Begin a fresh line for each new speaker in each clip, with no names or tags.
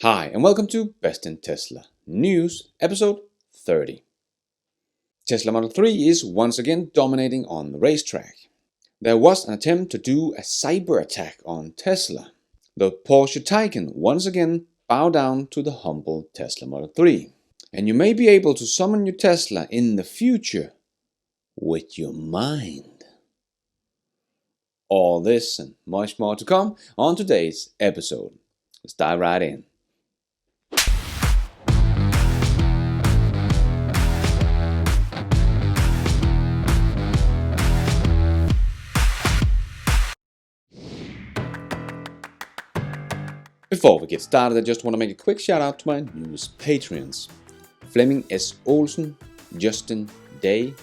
Hi, and welcome to Best in Tesla News, episode 30. Tesla Model 3 is once again dominating on the racetrack. There was an attempt to do a cyber attack on Tesla. The Porsche Taycan once again bowed down to the humble Tesla Model 3. And you may be able to summon your Tesla in the future with your mind. All this and much more to come on today's episode. Let's dive right in. Before we get started, I just want to make a quick shout out to my newest Patreons. Flemming S. Olsen, Justin Day,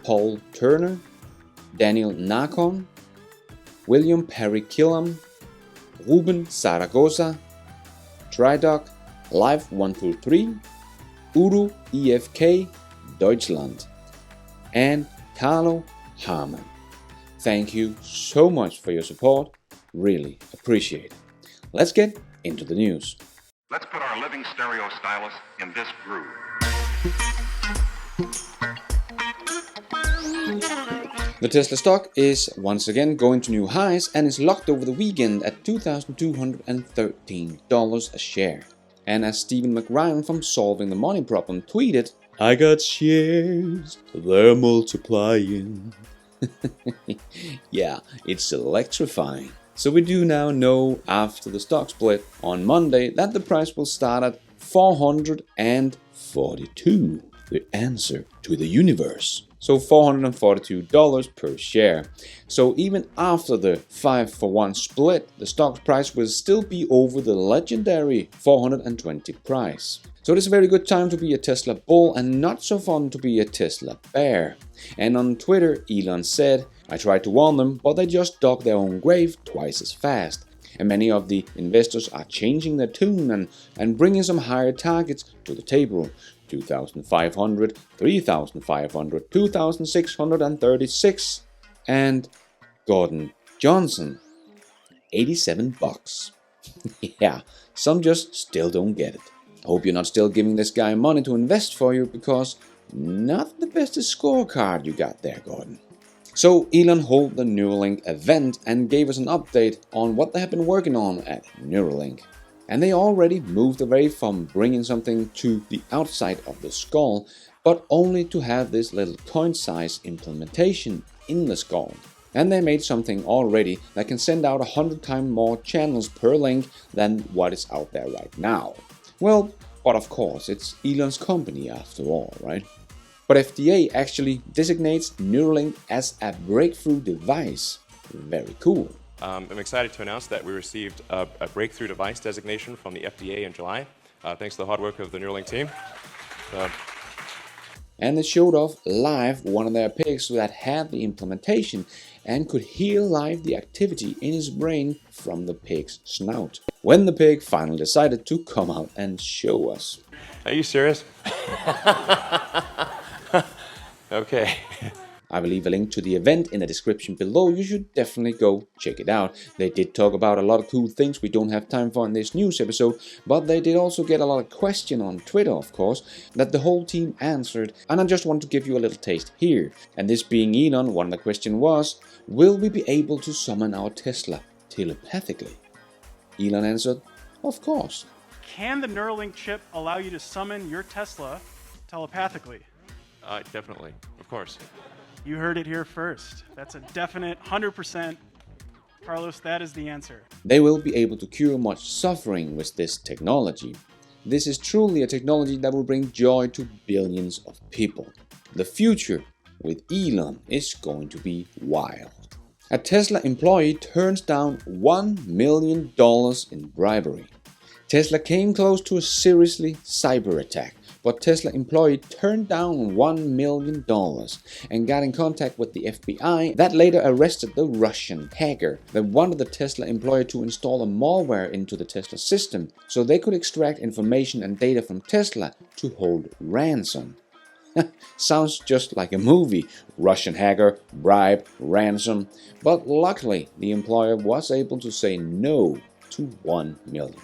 Paul Turner, Daniel Nakon, William Perry Killam, Ruben Zaragoza, Drydock, Live 123, Uru EFK, Deutschland, and Carlo Harman. Thank you so much for your support, really appreciate it. Let's get into the news.
Let's put our living stereo stylus in this groove.
The Tesla stock is once again going to new highs and is locked over the weekend at $2,213 a share. And as Stephen McRyan from Solving the Money Problem tweeted, "I got shares, they're multiplying." Yeah, it's electrifying. So we do now know after the stock split on Monday that the price will start at $442, the answer to the universe. So $442 per share. So even after the 5-for-1 split, the stock price will still be over the legendary 420 price. So it is a very good time to be a Tesla bull and not so fun to be a Tesla bear. And on Twitter, Elon said, "I tried to warn them, but they just dug their own grave twice as fast." And many of the investors are changing their tune and bringing some higher targets to the table. 2,500, 3,500, 2,636, and Gordon Johnson, $87. Yeah, some just still don't get it. I hope you're not still giving this guy money to invest for you, because not the best scorecard you got there, Gordon. So Elon held the Neuralink event and gave us an update on what they have been working on at Neuralink. And they already moved away from bringing something to the outside of the skull, but only to have this little coin-size implementation in the skull. And they made something already that can send out 100 times more channels per link than what is out there right now. Well, but of course, it's Elon's company after all, right? But FDA actually designates Neuralink as a breakthrough device. Very cool.
I'm excited to announce that we received a breakthrough device designation from the FDA in July, thanks to the hard work of the Neuralink team.
And they showed off live one of their pigs that had the implementation and could hear live the activity in his brain from the pig's snout, when the pig finally decided to come out and show us.
Are you serious? Okay.
I will leave a link to the event in the description below. You should definitely go check it out. They did talk about a lot of cool things we don't have time for in this news episode, but they did also get a lot of questions on Twitter, of course, that the whole team answered, and I just want to give you a little taste here. And this being Elon, one of the questions was, will we be able to summon our Tesla telepathically? Elon answered, of course.
Can the Neuralink chip allow you to summon your Tesla telepathically?
Definitely, of course.
You heard it here first. That's a definite 100%. Carlos, that is the answer.
They will be able to cure much suffering with this technology. This is truly a technology that will bring joy to billions of people. The future with Elon is going to be wild. A Tesla employee turns down $1 million in bribery. Tesla came close to a seriously cyber attack, but Tesla employee turned down $1 million and got in contact with the FBI that later arrested the Russian hacker that wanted the Tesla employee to install a malware into the Tesla system so they could extract information and data from Tesla to hold ransom. Sounds just like a movie. Russian hacker, bribe, ransom. But luckily, the employer was able to say no to $1 million.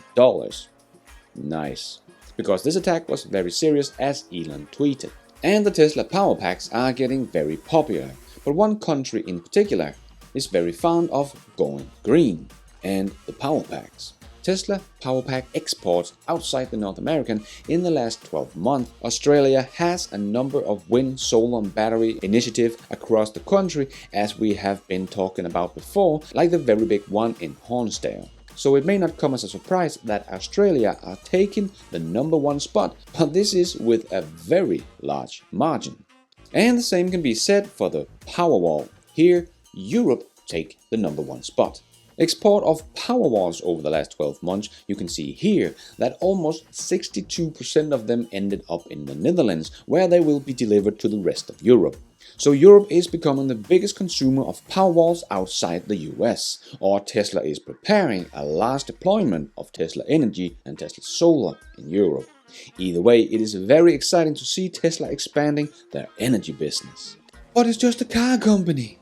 Nice. Because this attack was very serious, as Elon tweeted. And the Tesla Powerpacks are getting very popular, but one country in particular is very fond of going green, and the Powerpacks. Tesla Powerpack exports outside the North American in the last 12 months. Australia has a number of wind, solar and battery initiatives across the country, as we have been talking about before, like the very big one in Hornsdale. So it may not come as a surprise that Australia are taking the #1 spot, but this is with a very large margin. And the same can be said for the Powerwall. Here, Europe take the #1 spot. Export of Powerwalls over the last 12 months, you can see here that almost 62% of them ended up in the Netherlands, where they will be delivered to the rest of Europe. So Europe is becoming the biggest consumer of Powerwalls outside the US, or Tesla is preparing a large deployment of Tesla Energy and Tesla Solar in Europe. Either way, it is very exciting to see Tesla expanding their energy business. But it's just a car company.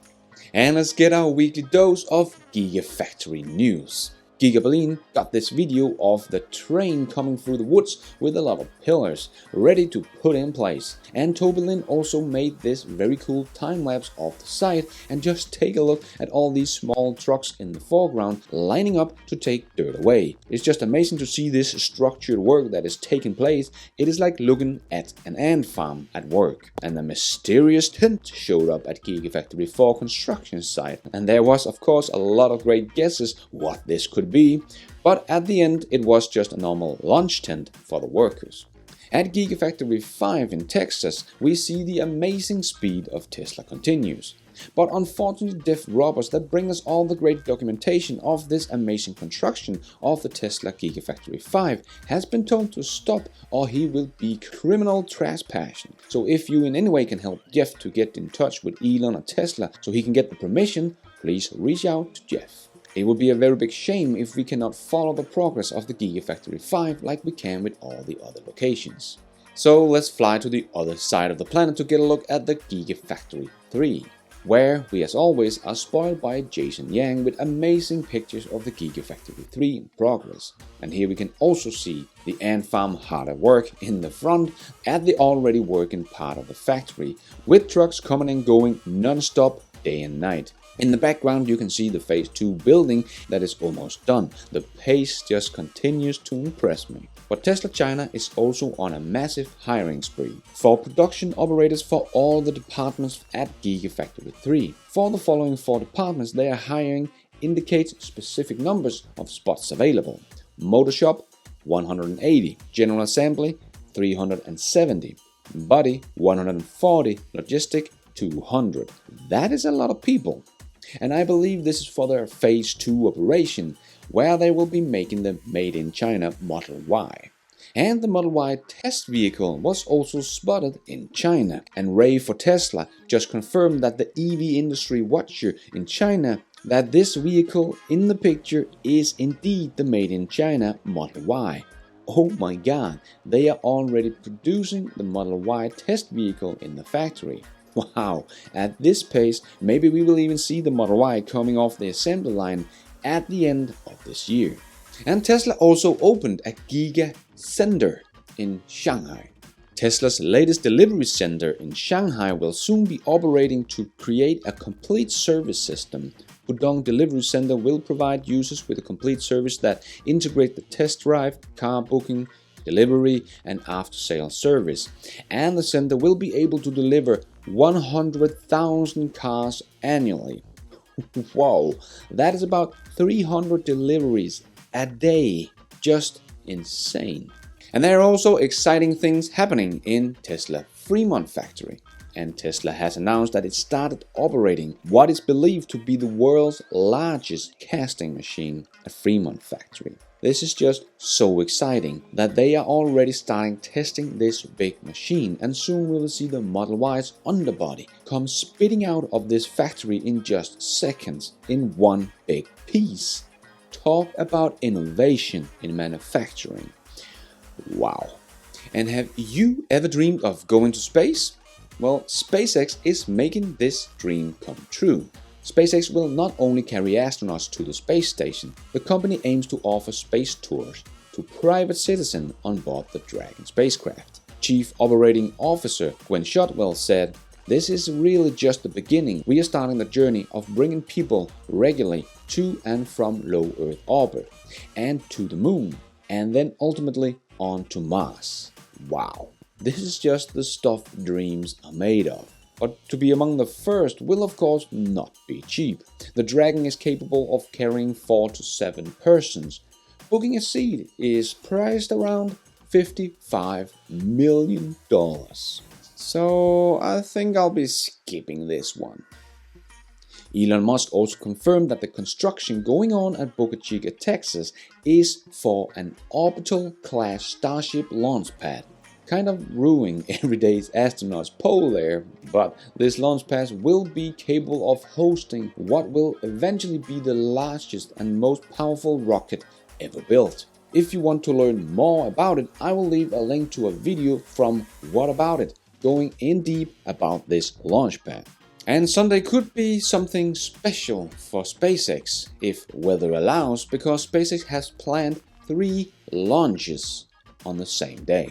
And let's get our weekly dose of Gigafactory news. Giga Berlin got this video of the train coming through the woods with a lot of pillars ready to put in place. And Berlin also made this very cool time lapse of the site, and just take a look at all these small trucks in the foreground lining up to take dirt away. It's just amazing to see this structured work that is taking place. It is like looking at an ant farm at work. And a mysterious tent showed up at Gigafactory 4 construction site, and there was of course a lot of great guesses what this could be, but at the end it was just a normal lunch tent for the workers. At Gigafactory 5 in Texas, we see the amazing speed of Tesla continues. But unfortunately, deaf robbers that bring us all the great documentation of this amazing construction of the Tesla Gigafactory 5 has been told to stop, or he will be criminal trespassing. So if you in any way can help Jeff to get in touch with Elon or Tesla so he can get the permission, please reach out to Jeff. It would be a very big shame if we cannot follow the progress of the Gigafactory 5 like we can with all the other locations. So let's fly to the other side of the planet to get a look at the Gigafactory 3, where we as always are spoiled by Jason Yang with amazing pictures of the Gigafactory 3 in progress. And here we can also see the ant farm hard at work in the front at the already working part of the factory, with trucks coming and going non-stop day and night. In the background you can see the phase 2 building that is almost done. The pace just continues to impress me. But Tesla China is also on a massive hiring spree for production operators for all the departments at Gigafactory 3. For the following 4 departments they are hiring indicates specific numbers of spots available. Motor shop 180, general assembly 370, body 140, logistic 200. That is a lot of people. And I believe this is for their phase 2 operation, where they will be making the Made in China Model Y. And the Model Y test vehicle was also spotted in China. And Ray for Tesla just confirmed that the EV industry watcher in China that this vehicle in the picture is indeed the Made in China Model Y. Oh my god, they are already producing the Model Y test vehicle in the factory. Wow, at this pace, maybe we will even see the Model Y coming off the assembly line at the end of this year. And Tesla also opened a Giga Center in Shanghai. Tesla's latest delivery center in Shanghai will soon be operating to create a complete service system. Pudong Delivery Center will provide users with a complete service that integrates the test drive, car booking, delivery and after-sales service. And the center will be able to deliver 100,000 cars annually. Wow, that is about 300 deliveries a day. Just insane. And there are also exciting things happening in Tesla Fremont factory. And Tesla has announced that it started operating what is believed to be the world's largest casting machine at Fremont factory. This is just so exciting that they are already starting testing this big machine, and soon we will see the Model Y's underbody come spitting out of this factory in just seconds in one big piece. Talk about innovation in manufacturing. Wow. And have you ever dreamed of going to space? Well, SpaceX is making this dream come true. SpaceX will not only carry astronauts to the space station, the company aims to offer space tours to to private citizens on board the Dragon spacecraft. Chief Operating Officer Gwen Shotwell said, "This is really just the beginning. We are starting the journey of bringing people regularly to and from low Earth orbit, and to the moon, and then ultimately on to Mars." Wow, this is just the stuff dreams are made of. But to be among the first will of course not be cheap. The Dragon is capable of carrying 4 to 7 persons. Booking a seat is priced around $55 million. So I think I'll be skipping this one. Elon Musk also confirmed that the construction going on at Boca Chica, Texas is for an orbital class Starship launch pad. Kind of ruining everyday astronauts' pole there, but this launch pad will be capable of hosting what will eventually be the largest and most powerful rocket ever built. If you want to learn more about it, I will leave a link to a video from What About It, going in deep about this launch pad. And Sunday could be something special for SpaceX, if weather allows, because SpaceX has planned 3 launches on the same day.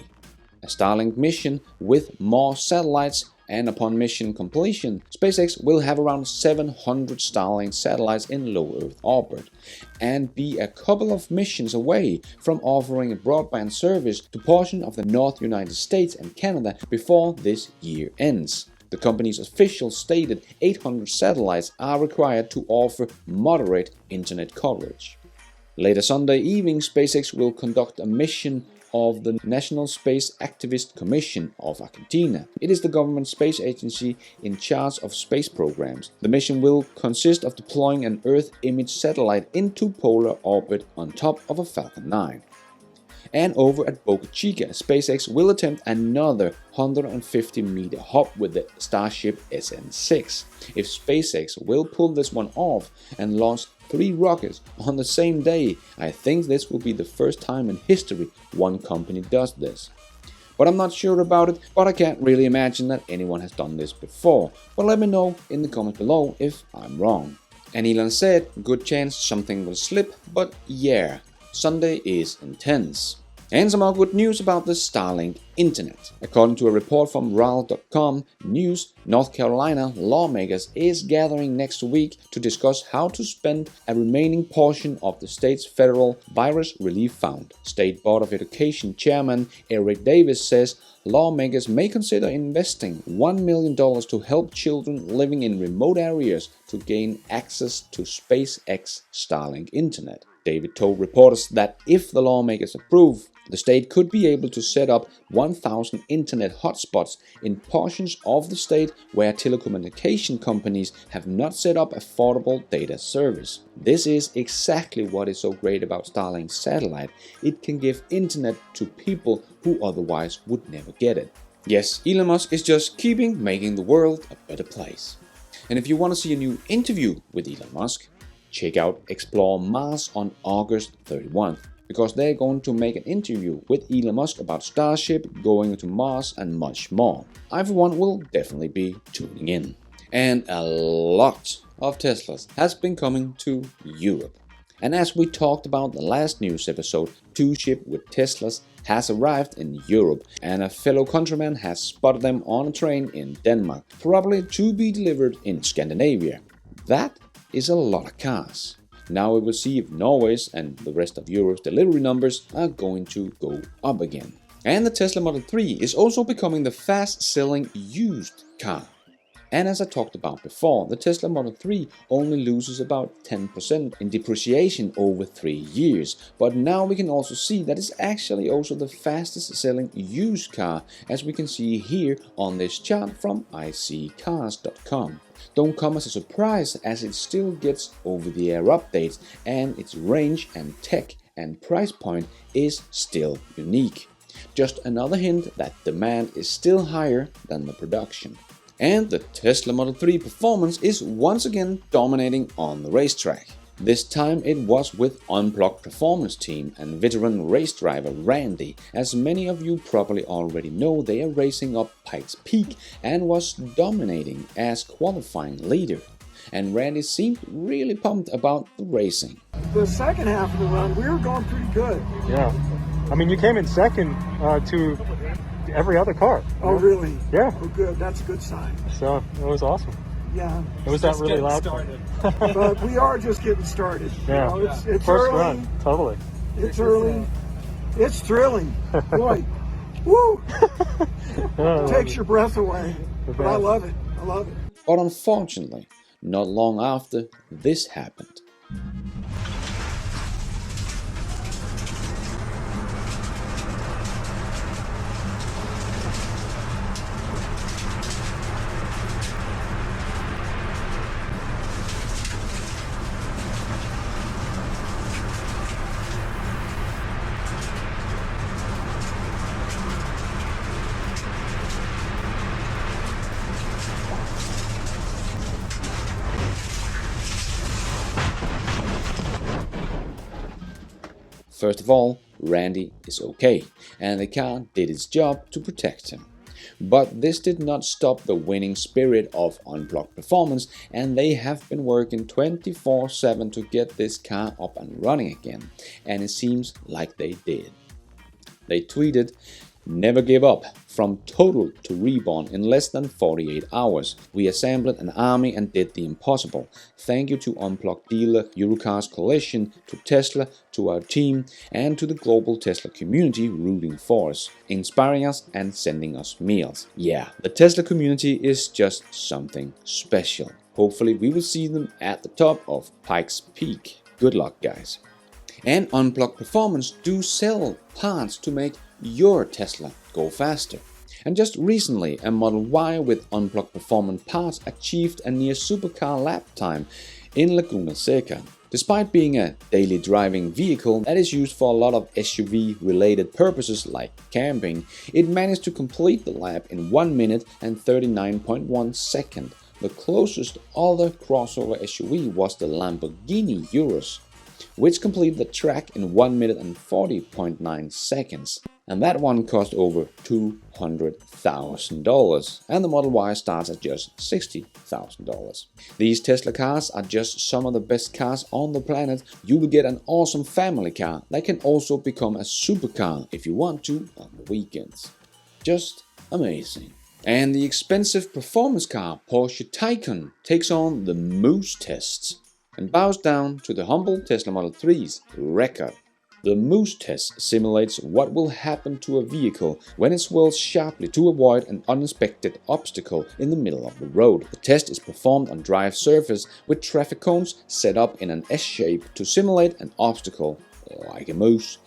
A Starlink mission with more satellites, and upon mission completion, SpaceX will have around 700 Starlink satellites in low Earth orbit, and be a couple of missions away from offering a broadband service to portions of the North United States and Canada before this year ends. The company's officials stated 800 satellites are required to offer moderate internet coverage. Later Sunday evening, SpaceX will conduct a mission of the National Space Activist Commission of Argentina. It is the government space agency in charge of space programs. The mission will consist of deploying an Earth image satellite into polar orbit on top of a Falcon 9. And over at Boca Chica, SpaceX will attempt another 150-meter hop with the Starship SN6. If SpaceX will pull this one off and launch 3 rockets on the same day, I think this will be the first time in history one company does this. But I'm not sure about it, but I can't really imagine that anyone has done this before. But let me know in the comments below if I'm wrong. And Elon said, good chance something will slip, but yeah, Sunday is intense. And some more good news about the Starlink internet. According to a report from RAL.com News, North Carolina lawmakers is gathering next week to discuss how to spend a remaining portion of the state's federal virus relief fund. State Board of Education Chairman Eric Davis says lawmakers may consider investing $1 million to help children living in remote areas to gain access to SpaceX Starlink internet. David told reporters that if the lawmakers approve, the state could be able to set up 1,000 internet hotspots in portions of the state where telecommunication companies have not set up affordable data service. This is exactly what is so great about Starlink satellite. It can give internet to people who otherwise would never get it. Yes, Elon Musk is just keeping making the world a better place. And if you want to see a new interview with Elon Musk, check out Explore Mars on August 31st, because they're going to make an interview with Elon Musk about Starship, going to Mars, and much more. I, for one, will definitely be tuning in. And a lot of Teslas has been coming to Europe. And as we talked about the last news episode, 2 ships with Teslas has arrived in Europe, and a fellow countryman has spotted them on a train in Denmark, probably to be delivered in Scandinavia. That is a lot of cars. Now we will see if Norway's and the rest of Europe's delivery numbers are going to go up again. And the Tesla Model 3 is also becoming the fast-selling used car. And as I talked about before, the Tesla Model 3 only loses about 10% in depreciation over 3 years. But now we can also see that it's actually also the fastest selling used car, as we can see here on this chart from iCars.com. Don't come as a surprise, as it still gets over-the-air updates, and its range and tech and price point is still unique. Just another hint that demand is still higher than the production. And the Tesla Model 3 performance is once again dominating on the racetrack. This time it was with Unplugged Performance Team and veteran race driver Randy. As many of you probably already know, they are racing up Pikes Peak and was dominating as qualifying leader. And Randy seemed really pumped about the racing.
The second half of the run, we were going pretty good.
Yeah.
I mean, you came in second to every other car.
Oh, really?
Yeah.
Oh, good. That's a good sign.
So it was awesome.
Yeah.
It was that really loud.
But we are just getting started.
Yeah.
You know, it's
First
early.
run, totally.
It's early. It's thrilling. Boy. Woo! Takes your breath away. But I love it. I love it.
But unfortunately, not long after, this happened. First of all, Randy is okay, and the car did its job to protect him. But this did not stop the winning spirit of Unplugged Performance, and they have been working 24/7 to get this car up and running again, and it seems like they did. They tweeted, "Never give up. From total to reborn in less than 48 hours. We assembled an army and did the impossible. Thank you to Unplugged dealer Eurocars Coalition, to Tesla, to our team, and to the global Tesla community rooting for us, inspiring us and sending us meals." Yeah, the Tesla community is just something special. Hopefully we will see them at the top of Pikes Peak. Good luck, guys. And Unplugged Performance do sell parts to make your Tesla go faster. And just recently, a Model Y with Unplugged Performance parts achieved a near supercar lap time in Laguna Seca. Despite being a daily driving vehicle that is used for a lot of SUV related purposes like camping, it managed to complete the lap in 1 minute and 39.1 seconds. The closest other crossover SUV was the Lamborghini Urus, which completed the track in 1 minute and 40.9 seconds. And that one cost over $200,000, and the Model Y starts at just $60,000. These Tesla cars are just some of the best cars on the planet. You will get an awesome family car that can also become a supercar if you want to on the weekends. Just amazing. And the expensive performance car Porsche Taycan takes on the Moose tests and bows down to the humble Tesla Model 3's record. The Moose test simulates what will happen to a vehicle when it swirls sharply to avoid an unexpected obstacle in the middle of the road. The test is performed on dry surface with traffic cones set up in an S shape to simulate an obstacle, like a moose.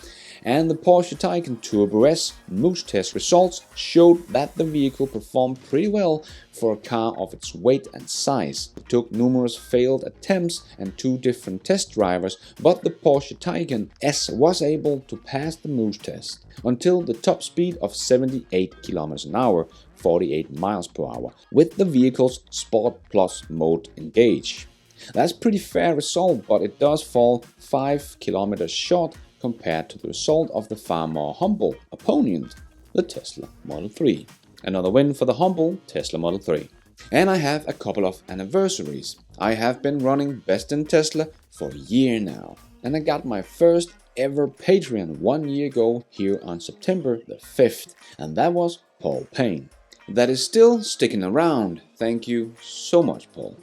And the Porsche Taycan Turbo S Moose test results showed that the vehicle performed pretty well for a car of its weight and size. It took numerous failed attempts and 2 different test drivers, but the Porsche Tiger S was able to pass the Moose test until the top speed of 78 km an hour, 48 miles per hour, with the vehicle's Sport Plus mode engaged. That's pretty fair result, but it does fall 5 kilometers short compared to the result of the far more humble opponent, the Tesla Model 3. Another win for the humble Tesla Model 3. And I have a couple of anniversaries. I have been running Best in Tesla for a year now, and I got my first ever Patreon 1 year ago here on September the 5th, and that was Paul Payne. That is still sticking around. Thank you so much, Paul.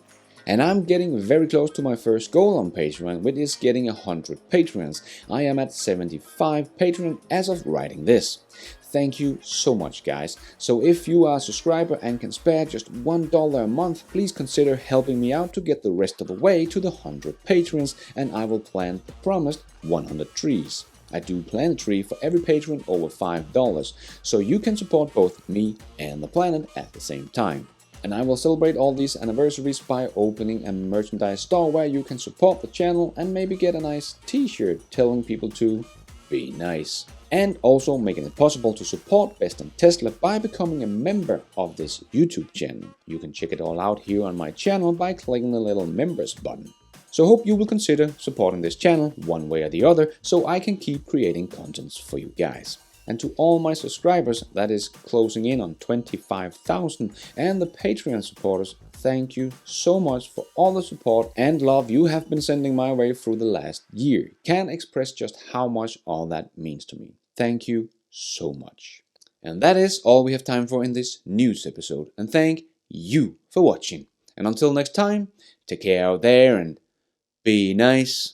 And I'm getting very close to my first goal on Patreon, which is getting 100 Patreons. I am at 75 Patreon as of writing this. Thank you so much, guys. So if you are a subscriber and can spare just $1 a month, please consider helping me out to get the rest of the way to the 100 Patreons, and I will plant the promised 100 trees. I do plant a tree for every patron over $5, so you can support both me and the planet at the same time. And I will celebrate all these anniversaries by opening a merchandise store where you can support the channel and maybe get a nice t-shirt telling people to be nice. And also making it possible to support Best in Tesla by becoming a member of this YouTube channel. You can check it all out here on my channel by clicking the little members button. So hope you will consider supporting this channel one way or the other so I can keep creating contents for you guys. And to all my subscribers, that is closing in on 25,000, and the Patreon supporters, thank you so much for all the support and love you have been sending my way through the last year. Can't express just how much all that means to me. Thank you so much. And that is all we have time for in this news episode. And thank you for watching. And until next time, take care out there and be nice.